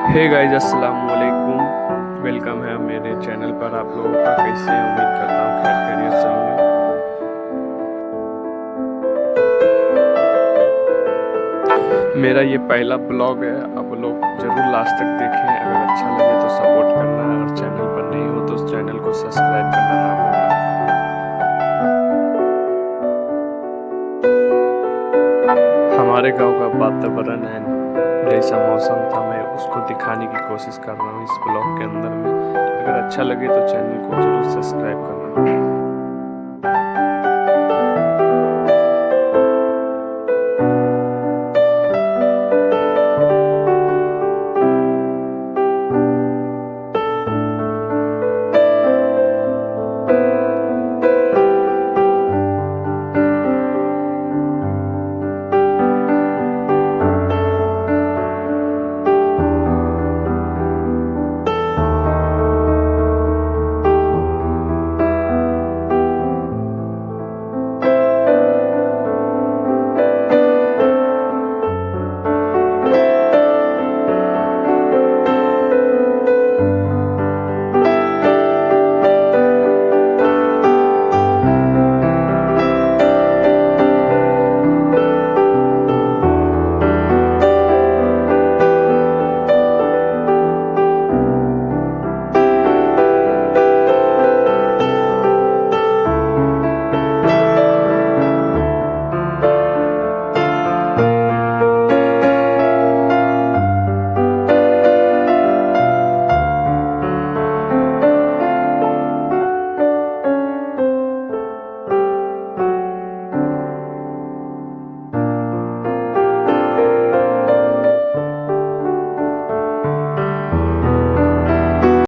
Hey guys, अस्सलाम वालेकुम। Welcome है मेरे चैनल पर। आप लोगों का कैसे हैं? उम्मीद करता हूँ खैर खैरियत से होंगे। मेरा ये पहला ब्लॉग है। आप लोग जरूर लास्ट तक देखें। अगर अच्छा लगे तो सपोर्ट करना। अगर चैनल पर नहीं हो तो उस चैनल को सब्सक्राइब करना ना भूलना। हमारे गांव का वातावरण है, जैसा मौसम था, मैं उसको दिखाने की कोशिश कर रहा हूँ इस ब्लॉग के अंदर में। अगर अच्छा लगे तो चैनल को जरूर सब्सक्राइब करना।